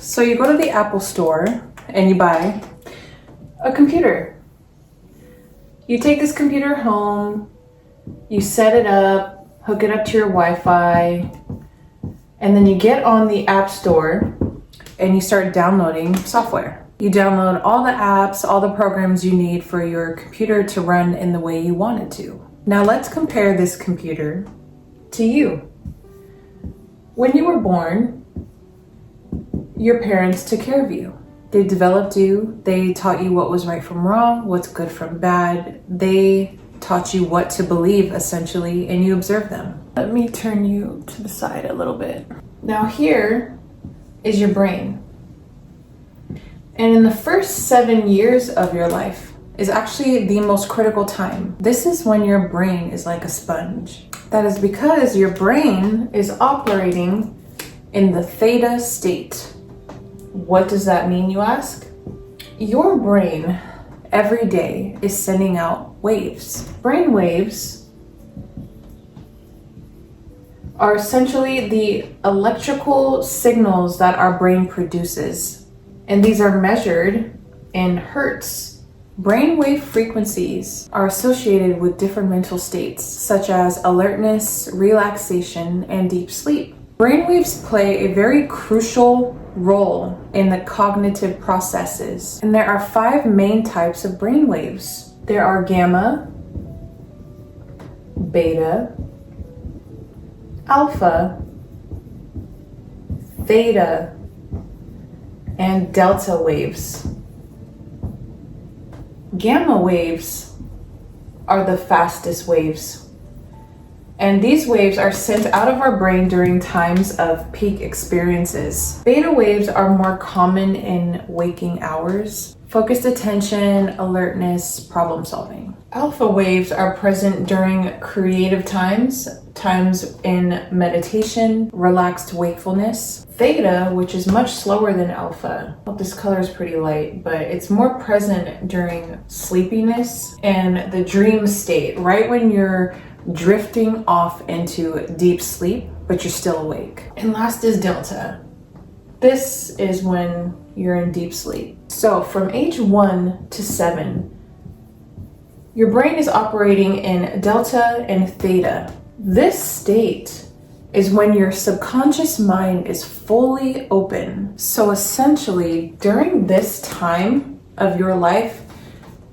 So you go to the Apple store and you buy a computer. You take this computer home, you set it up, hook it up to your Wi-Fi, and then you get on the App Store and you start downloading software. You download all the apps, all the programs you need for your computer to run in the way you want it to. Now let's compare this computer to you. When you were born, your parents took care of you. They developed you. They taught you what was right from wrong, what's good from bad. They taught you what to believe, essentially, and you observed them. Let me turn you to the side a little bit. Now here is your brain. And in the first 7 years of your life is actually the most critical time. This is when your brain is like a sponge. That is because your brain is operating in the theta state. What does that mean, you ask? Your brain every day is sending out waves. Brain waves are essentially the electrical signals that our brain produces, and these are measured in hertz. Brainwave frequencies are associated with different mental states, such as alertness, relaxation, and deep sleep. Brainwaves play a very crucial role in the cognitive processes, and there are 5 main types of brainwaves. There are gamma, beta, alpha, theta, and delta waves. Gamma waves are the fastest waves, and these waves are sent out of our brain during times of peak experiences. Beta waves are more common in waking hours, focused attention, alertness, problem solving. Alpha waves are present during creative times in meditation, relaxed wakefulness. Theta, which is much slower than alpha. Well, this color is pretty light, but it's more present during sleepiness and the dream state, right when you're drifting off into deep sleep, but you're still awake. And last is delta. This is when you're in deep sleep. So from age 1 to 7, your brain is operating in delta and theta. This state is when your subconscious mind is fully open. So essentially, during this time of your life,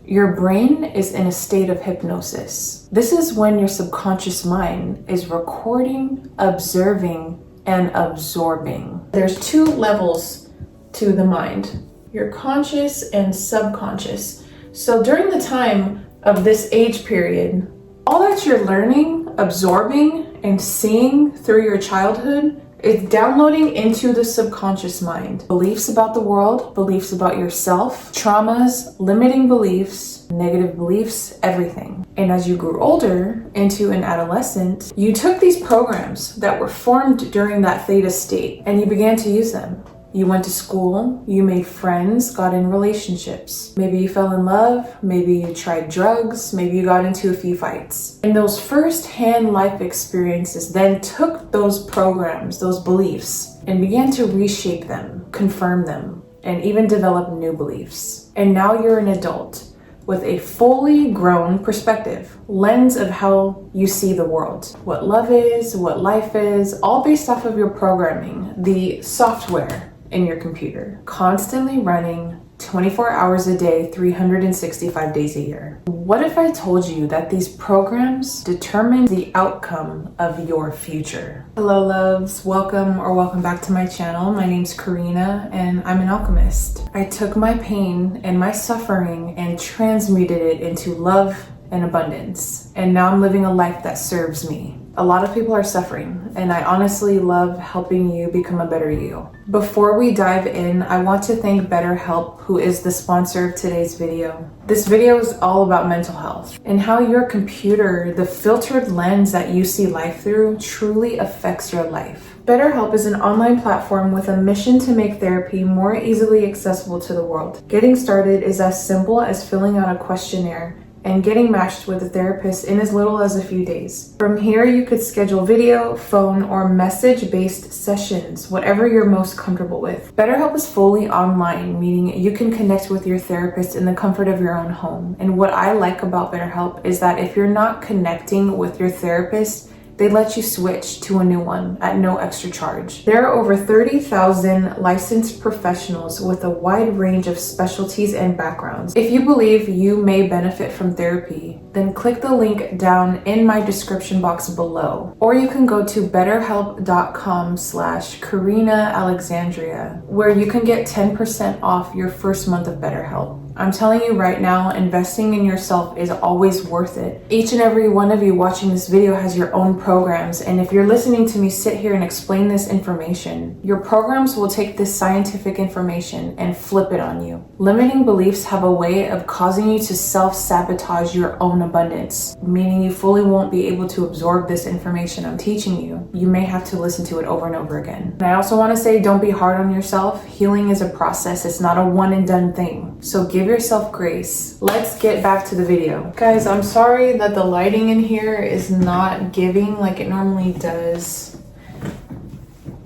your brain is in a state of hypnosis. This is when your subconscious mind is recording, observing, and absorbing. There's 2 levels to the mind, your conscious and subconscious. So during the time of this age period, all that you're learning, absorbing, and seeing through your childhood is downloading into the subconscious mind. Beliefs about the world, beliefs about yourself, traumas, limiting beliefs, negative beliefs, everything. And as you grew older into an adolescent, you took these programs that were formed during that theta state and you began to use them. You went to school, you made friends, got in relationships. Maybe you fell in love, maybe you tried drugs, maybe you got into a few fights. And those first-hand life experiences then took those programs, those beliefs, and began to reshape them, confirm them, and even develop new beliefs. And now you're an adult with a fully grown perspective, lens of how you see the world, what love is, what life is, all based off of your programming, the software in your computer, constantly running 24 hours a day, 365 days a year. What if I told you that these programs determine the outcome of your future? Hello loves, welcome back to my channel. My name's Karina and I'm an alchemist. I took my pain and my suffering and transmuted it into love and abundance. And now I'm living a life that serves me. A lot of people are suffering, and I honestly love helping you become a better you. Before we dive in, I want to thank BetterHelp, who is the sponsor of today's video. This video is all about mental health and how your computer, the filtered lens that you see life through, truly affects your life. BetterHelp is an online platform with a mission to make therapy more easily accessible to the world. Getting started is as simple as filling out a questionnaire and getting matched with a therapist in as little as a few days. From here, you could schedule video, phone, or message-based sessions, whatever you're most comfortable with. BetterHelp is fully online, meaning you can connect with your therapist in the comfort of your own home. And what I like about BetterHelp is that if you're not connecting with your therapist, they let you switch to a new one at no extra charge. There are over 30,000 licensed professionals with a wide range of specialties and backgrounds. If you believe you may benefit from therapy, then click the link down in my description box below. Or you can go to betterhelp.com/Karina Alexandria, where you can get 10% off your first month of BetterHelp. I'm telling you right now, investing in yourself is always worth it. Each and every one of you watching this video has your own programs, and if you're listening to me sit here and explain this information, your programs will take this scientific information and flip it on you. Limiting beliefs have a way of causing you to self-sabotage your own abundance, meaning you fully won't be able to absorb this information I'm teaching you. You may have to listen to it over and over again. And I also want to say, don't be hard on yourself. Healing is a process. It's not a one and done thing. So give yourself grace. Let's get back to the video. Guys, I'm sorry that the lighting in here is not giving like it normally does.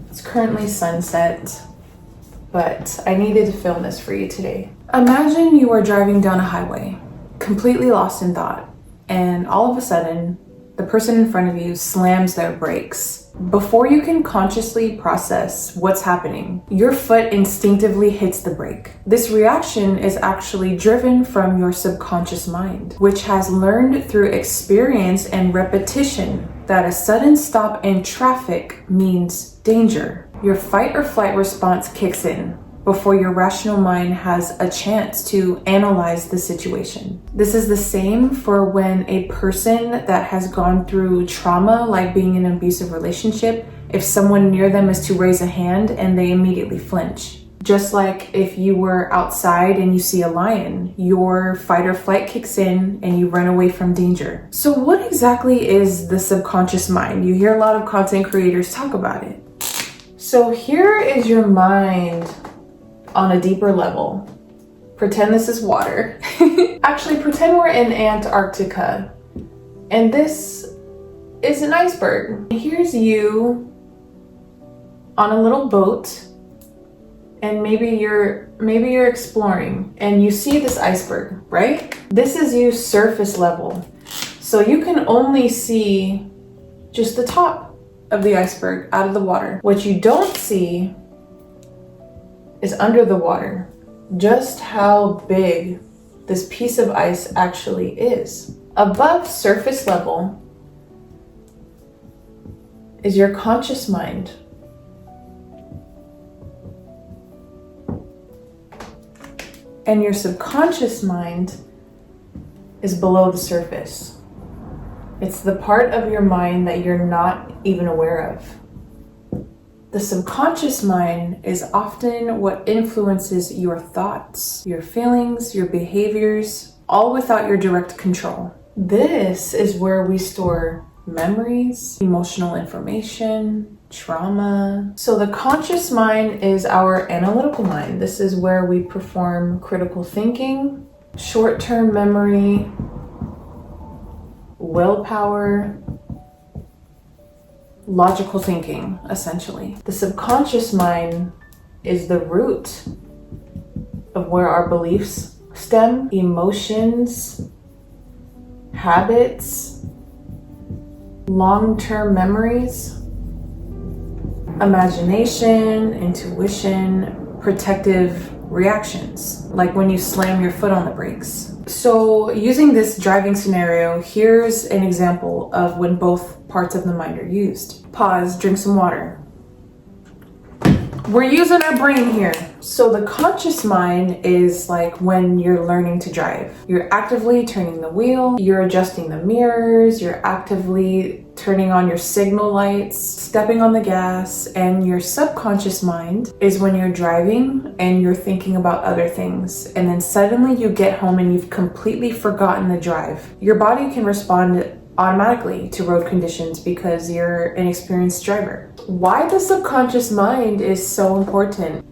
It's currently sunset, but I needed to film this for you today. Imagine you are driving down a highway, completely lost in thought, and all of a sudden, the person in front of you slams their brakes. Before you can consciously process what's happening, your foot instinctively hits the brake. This reaction is actually driven from your subconscious mind, which has learned through experience and repetition that a sudden stop in traffic means danger. Your fight or flight response kicks in before your rational mind has a chance to analyze the situation. This is the same for when a person that has gone through trauma, like being in an abusive relationship, if someone near them is to raise a hand and they immediately flinch. Just like if you were outside and you see a lion, your fight or flight kicks in and you run away from danger. So what exactly is the subconscious mind? You hear a lot of content creators talk about it. So here is your mind on a deeper level. Pretend this is water. Actually, pretend we're in Antarctica and this is an iceberg. Here's you on a little boat, and maybe you're exploring and you see this iceberg, right? This is you surface level. So you can only see just the top of the iceberg out of the water. What you don't see is under the water, just how big this piece of ice actually is. Above surface level is your conscious mind. And your subconscious mind is below the surface. It's the part of your mind that you're not even aware of. The subconscious mind is often what influences your thoughts, your feelings, your behaviors, all without your direct control. This is where we store memories, emotional information, trauma. So the conscious mind is our analytical mind. This is where we perform critical thinking, short-term memory, willpower, logical thinking, essentially. The subconscious mind is the root of where our beliefs stem, emotions, habits, long-term memories, imagination, intuition, protective reactions, like when you slam your foot on the brakes. So using this driving scenario, here's an example of when both parts of the mind are used. Pause, drink some water. We're using our brain here. So the conscious mind is like when you're learning to drive. You're actively turning the wheel, you're adjusting the mirrors, you're actively turning on your signal lights, stepping on the gas, and your subconscious mind is when you're driving and you're thinking about other things. And then suddenly you get home and you've completely forgotten the drive. Your body can respond automatically to road conditions because you're an experienced driver. Why the subconscious mind is so important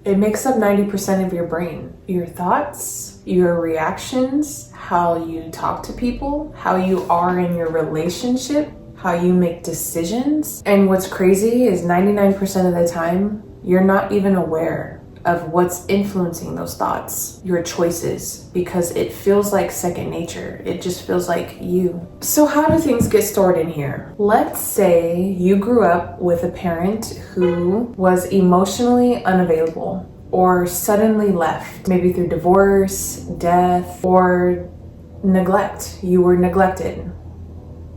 It makes up 90% of your brain. Your thoughts, your reactions, how you talk to people, how you are in your relationship, how you make decisions. And what's crazy is 99% of the time, you're not even aware of what's influencing those thoughts, your choices, because it feels like second nature. It just feels like you. So how do things get stored in here? Let's say you grew up with a parent who was emotionally unavailable or suddenly left, maybe through divorce, death, or neglect. You were neglected.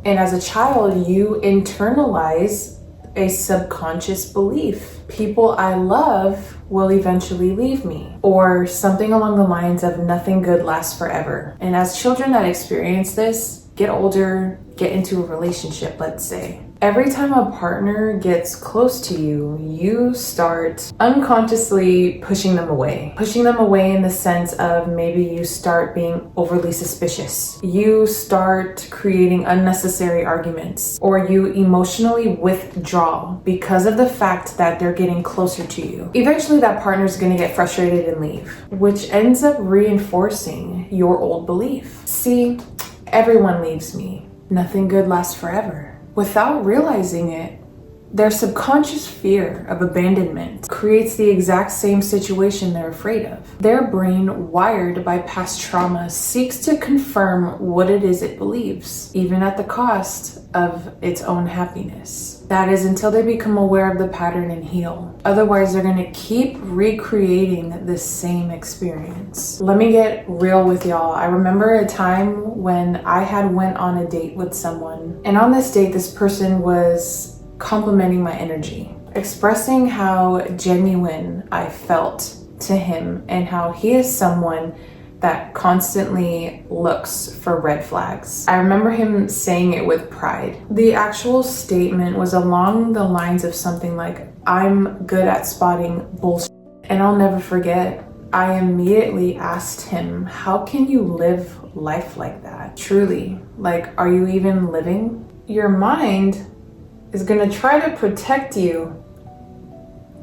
And as a child, you internalize a subconscious belief. People I love will eventually leave me, or something along the lines of nothing good lasts forever. And as children that experience this, get older, get into a relationship, let's say, every time a partner gets close to you, you start unconsciously pushing them away. Pushing them away in the sense of maybe you start being overly suspicious. You start creating unnecessary arguments, or you emotionally withdraw because of the fact that they're getting closer to you. Eventually that partner's gonna get frustrated and leave, which ends up reinforcing your old belief. See, everyone leaves me. Nothing good lasts forever. Without realizing it, their subconscious fear of abandonment creates the exact same situation they're afraid of. Their brain, wired by past trauma, seeks to confirm what it is it believes, even at the cost of its own happiness. That is until they become aware of the pattern and heal. Otherwise, they're gonna keep recreating the same experience. Let me get real with y'all. I remember a time when I had went on a date with someone, and on this date, this person was complimenting my energy, expressing how genuine I felt to him and how he is someone that constantly looks for red flags. I remember him saying it with pride. The actual statement was along the lines of something like, "I'm good at spotting bullshit." And I'll never forget, I immediately asked him, how can you live life like that? Truly, like, are you even living? Your mind is gonna try to protect you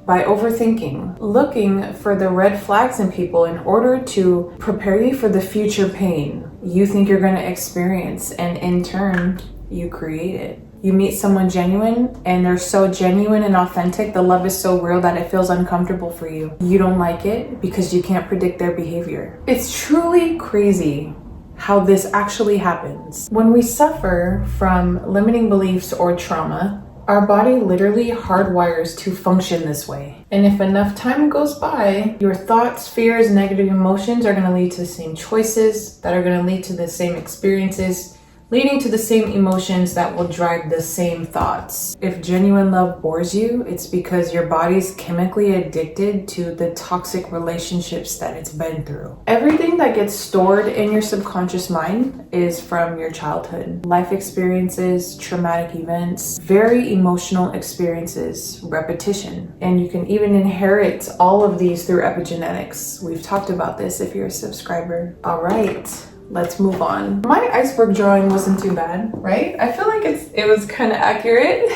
by overthinking, looking for the red flags in people in order to prepare you for the future pain you think you're gonna experience, and in turn, you create it. You meet someone genuine and they're so genuine and authentic, the love is so real that it feels uncomfortable for you. You don't like it because you can't predict their behavior. It's truly crazy how this actually happens. When we suffer from limiting beliefs or trauma, our body literally hardwires to function this way. And if enough time goes by, your thoughts, fears, negative emotions are gonna lead to the same choices that are gonna lead to the same experiences, leading to the same emotions that will drive the same thoughts. If genuine love bores you, it's because your body's chemically addicted to the toxic relationships that it's been through. Everything that gets stored in your subconscious mind is from your childhood. Life experiences, traumatic events, very emotional experiences, repetition. And you can even inherit all of these through epigenetics. We've talked about this if you're a subscriber. All right. Let's move on. My iceberg drawing wasn't too bad, right? I feel like it was kind of accurate.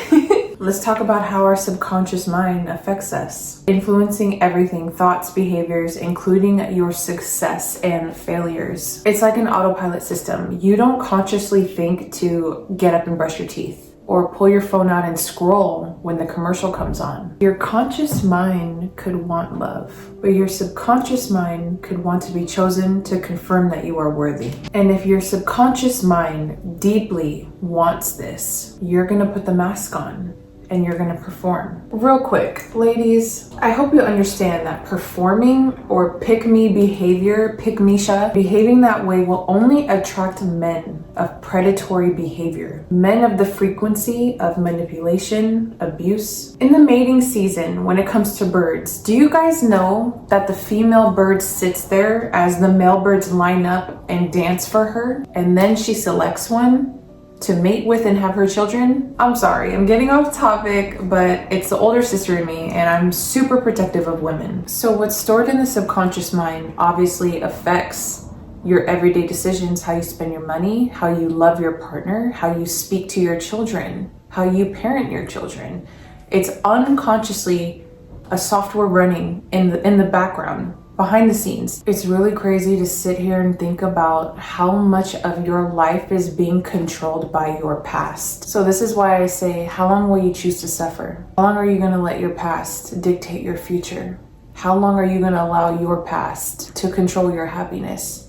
Let's talk about how our subconscious mind affects us, influencing everything, thoughts, behaviors, including your success and failures. It's like an autopilot system. You don't consciously think to get up and brush your teeth or pull your phone out and scroll when the commercial comes on. Your conscious mind could want love, but your subconscious mind could want to be chosen to confirm that you are worthy. And if your subconscious mind deeply wants this, you're gonna put the mask on and you're gonna perform. Real quick, ladies, I hope you understand that performing or pick-me behavior, pick-me-sha, behaving that way will only attract men of predatory behavior, men of the frequency of manipulation, abuse. In the mating season, when it comes to birds, do you guys know that the female bird sits there as the male birds line up and dance for her, and then she selects one to mate with and have her children? I'm sorry, I'm getting off topic, but it's the older sister in me and I'm super protective of women. So what's stored in the subconscious mind obviously affects your everyday decisions, how you spend your money, how you love your partner, how you speak to your children, how you parent your children. It's unconsciously a software running in the background, behind the scenes. It's really crazy to sit here and think about how much of your life is being controlled by your past. So this is why I say, how long will you choose to suffer? How long are you going to let your past dictate your future? How long are you going to allow your past to control your happiness,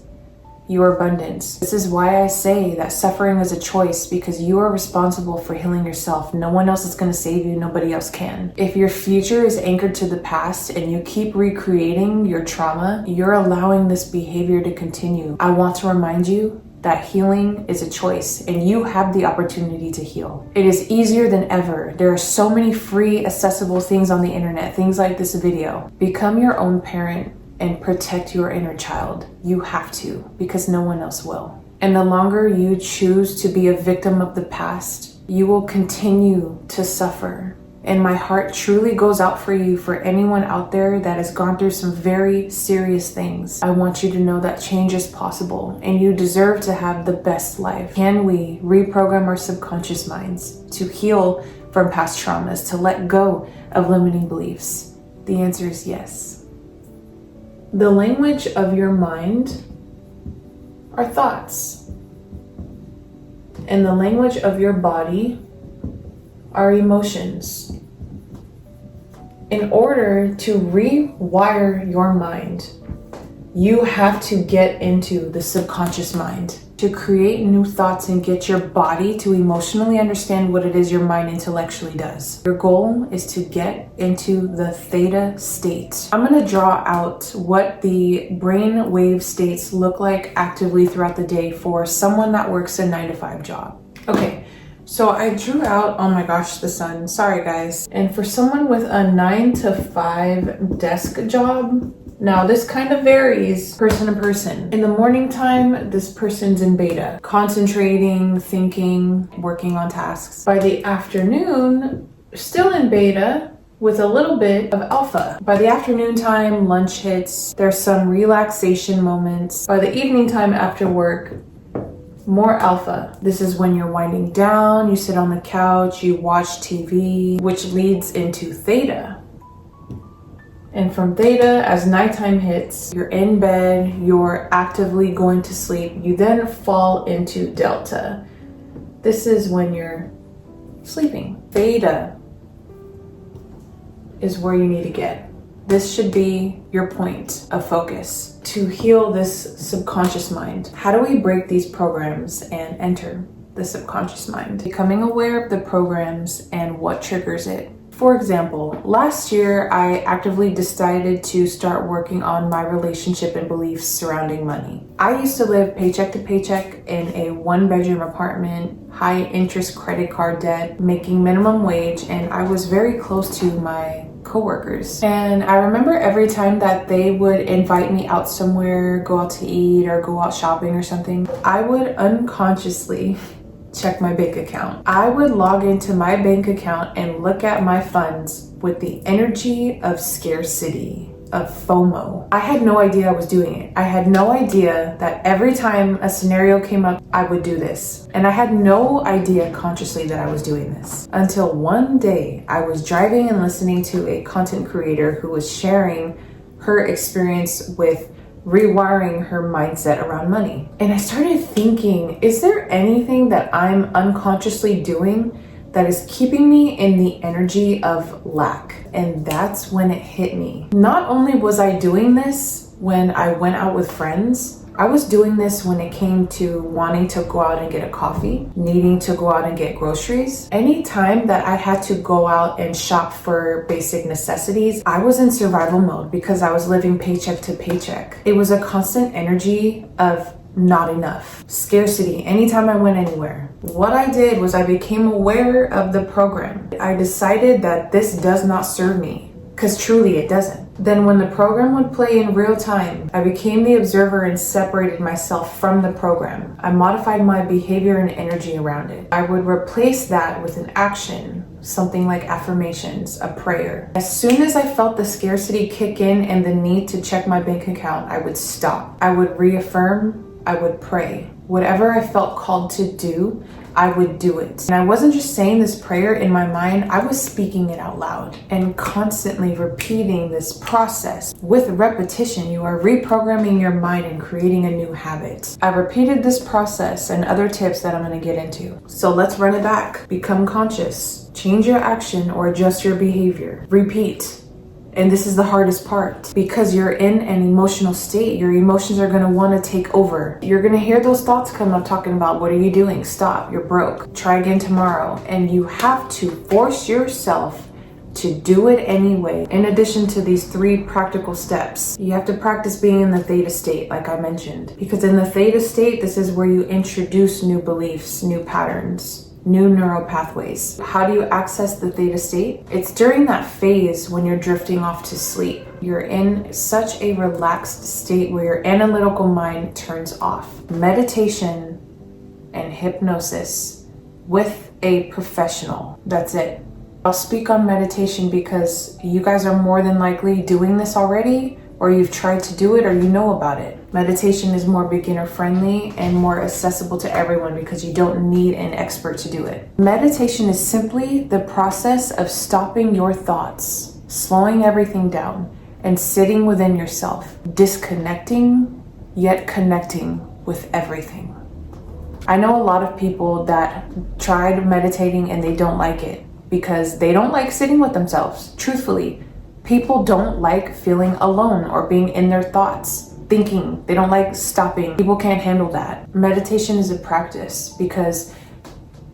your abundance? This is why I say that suffering is a choice, because you are responsible for healing yourself. No one else is going to save you. Nobody else can. If your future is anchored to the past and you keep recreating your trauma, you're allowing this behavior to continue. I want to remind you that healing is a choice and you have the opportunity to heal. It is easier than ever. There are so many free, accessible things on the internet, things like this video. Become your own parent and protect your inner child. You have to, because no one else will. And the longer you choose to be a victim of the past, you will continue to suffer. And my heart truly goes out for you, for anyone out there that has gone through some very serious things. I want you to know that change is possible and you deserve to have the best life. Can we reprogram our subconscious minds to heal from past traumas, to let go of limiting beliefs? The answer is yes. The language of your mind are thoughts, and the language of your body are emotions. In order to rewire your mind, you have to get into the subconscious mind to create new thoughts and get your body to emotionally understand what it is your mind intellectually does. Your goal is to get into the theta state. I'm going to draw out what the brain wave states look like actively throughout the day for someone that works a 9-to-5 job. Okay. So I drew out, oh my gosh, the sun. Sorry guys. And for someone with a 9-to-5 desk job, now this kind of varies person to person. In the morning time, this person's in beta, concentrating, thinking, working on tasks. By the afternoon, still in beta, with a little bit of alpha. By the afternoon time, lunch hits, there's some relaxation moments. By the evening time after work, more alpha. This is when you're winding down, you sit on the couch, you watch TV, which leads into theta. And from theta, as nighttime hits, you're in bed, you're actively going to sleep, you then fall into delta. This is when you're sleeping. Theta is where you need to get. This should be your point of focus to heal this subconscious mind. How do we break these programs and enter the subconscious mind? Becoming aware of the programs and what triggers it. For example, last year, I actively decided to start working on my relationship and beliefs surrounding money. I used to live paycheck to paycheck in a 1-bedroom apartment, high interest credit card debt, making minimum wage, and I was very close to my coworkers. And I remember every time that they would invite me out somewhere, go out to eat or go out shopping or something, I would unconsciously check my bank account. I would log into my bank account and look at my funds with the energy of scarcity, of FOMO. I had no idea I was doing it. I had no idea that every time a scenario came up, I would do this. And I had no idea consciously that I was doing this. Until one day, I was driving and listening to a content creator who was sharing her experience with rewiring her mindset around money. And I started thinking, is there anything that I'm unconsciously doing that is keeping me in the energy of lack? And that's when it hit me. Not only was I doing this when I went out with friends, I was doing this when it came to wanting to go out and get a coffee, needing to go out and get groceries. Anytime that I had to go out and shop for basic necessities, I was in survival mode because I was living paycheck to paycheck. It was a constant energy of not enough, scarcity, anytime I went anywhere. What I did was I became aware of the program. I decided that this does not serve me, because truly it doesn't. Then when the program would play in real time, I became the observer and separated myself from the program. I modified my behavior and energy around it. I would replace that with an action, something like affirmations, a prayer. As soon as I felt the scarcity kick in and the need to check my bank account, I would stop. I would reaffirm I would pray. Whatever I felt called to do, I would do it. And I wasn't just saying this prayer in my mind, I was speaking it out loud and constantly repeating this process. With repetition, you are reprogramming your mind and creating a new habit. I repeated this process and other tips that I'm going to get into. So let's run it back. Become conscious. Change your action or adjust your behavior. Repeat. And this is the hardest part because you're in an emotional state. Your emotions are going to want to take over. You're going to hear those thoughts come up talking about, what are you doing? Stop. You're broke. Try again tomorrow. And you have to force yourself to do it anyway. In addition to these 3 practical steps, you have to practice being in the theta state, like I mentioned, because in the theta state, this is where you introduce new beliefs, new patterns, new neural pathways. How do you access the theta state? It's during that phase when you're drifting off to sleep. You're in such a relaxed state where your analytical mind turns off. Meditation and hypnosis with a professional. That's it. I'll speak on meditation because you guys are more than likely doing this already, or you've tried to do it, or you know about it. Meditation is more beginner friendly and more accessible to everyone because you don't need an expert to do it. Meditation is simply the process of stopping your thoughts, slowing everything down, and sitting within yourself, disconnecting yet connecting with everything. I know a lot of people that tried meditating and they don't like it because they don't like sitting with themselves. Truthfully, people don't like feeling alone or being in their thoughts, thinking. They don't like stopping. People can't handle that. Meditation is a practice because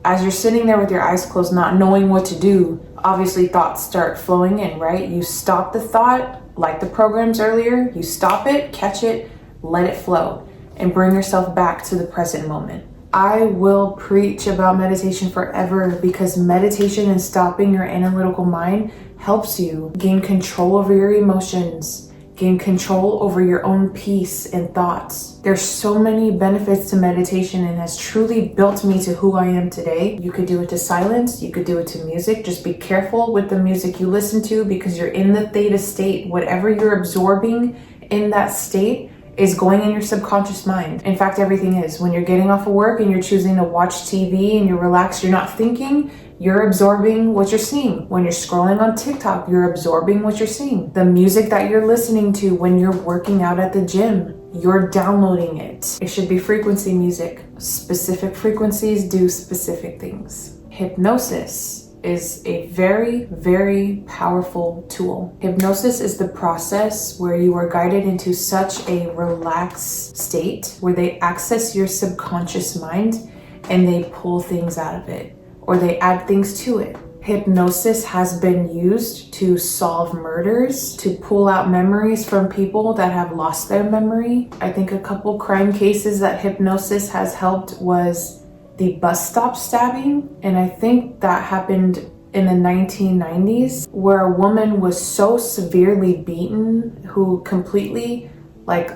as you're sitting there with your eyes closed, not knowing what to do, obviously thoughts start flowing in, right? You stop the thought, like the programs earlier, you stop it, catch it, let it flow, and bring yourself back to the present moment. I will preach about meditation forever because meditation and stopping your analytical mind helps you gain control over your emotions, gain control over your own peace and thoughts. There's so many benefits to meditation and has truly built me to who I am today. You could do it to silence, you could do it to music. Just be careful with the music you listen to because you're in the theta state. Whatever you're absorbing in that state is going in your subconscious mind. In fact, everything is. When you're getting off of work and you're choosing to watch TV and you're relaxed, you're not thinking, you're absorbing what you're seeing. When you're scrolling on TikTok, you're absorbing what you're seeing. The music that you're listening to when you're working out at the gym, you're downloading it. It should be frequency music. Specific frequencies do specific things. Hypnosis is a very, very powerful tool. Hypnosis is the process where you are guided into such a relaxed state where they access your subconscious mind and they pull things out of it or they add things to it. Hypnosis has been used to solve murders, to pull out memories from people that have lost their memory. I think a couple crime cases that hypnosis has helped was the bus stop stabbing, and I think that happened in the 1990s where a woman was so severely beaten who completely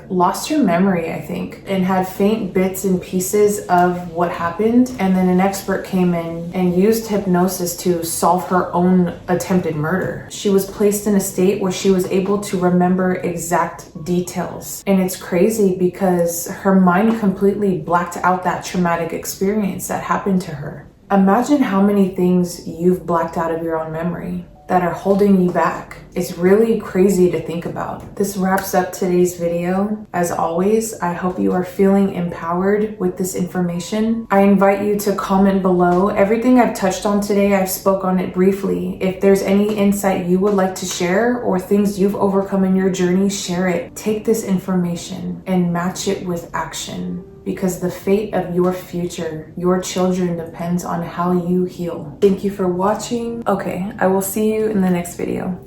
lost her memory, I think, and had faint bits and pieces of what happened. And then an expert came in and used hypnosis to solve her own attempted murder. She was placed in a state where she was able to remember exact details. And it's crazy because her mind completely blacked out that traumatic experience that happened to her. Imagine how many things you've blacked out of your own memory that are holding you back. It's really crazy to think about. This wraps up today's video. As always, I hope you are feeling empowered with this information. I invite you to comment below. Everything I've touched on today, I've spoke on it briefly. If there's any insight you would like to share or things you've overcome in your journey, share it. Take this information and match it with action, because the fate of your future, your children, depends on how you heal. Thank you for watching. Okay, I will see you in the next video.